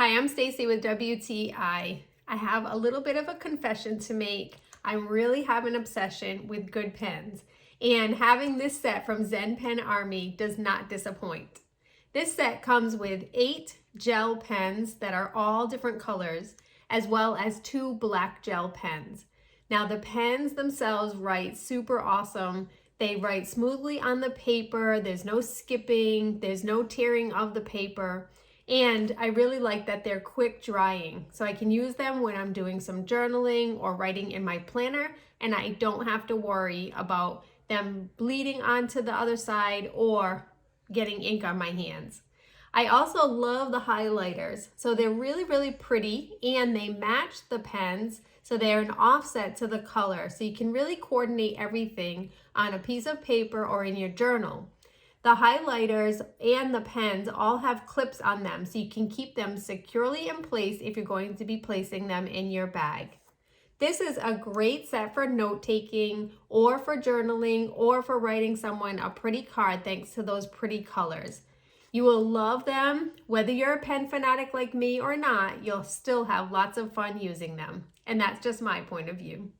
Hi, I'm Stacy with WTI. I have a little bit of a confession to make. I really have an obsession with good pens, and having this set from Zen Pen Army does not disappoint. This set comes with 8 gel pens that are all different colors, as well as 2 black gel pens. Now the pens themselves write super awesome. They write smoothly on the paper, there's no skipping, there's no tearing of the paper. And I really like that they're quick drying, so I can use them when I'm doing some journaling or writing in my planner, and I don't have to worry about them bleeding onto the other side or getting ink on my hands. I also love the highlighters. So they're really pretty, and they match the pens, so they're an offset to the color, so you can really coordinate everything on a piece of paper or in your journal. The highlighters and the pens all have clips on them, so you can keep them securely in place if you're going to be placing them in your bag. This is a great set for note-taking or for journaling or for writing someone a pretty card thanks to those pretty colors. You will love them. Whether you're a pen fanatic like me or not, you'll still have lots of fun using them. And that's just my point of view.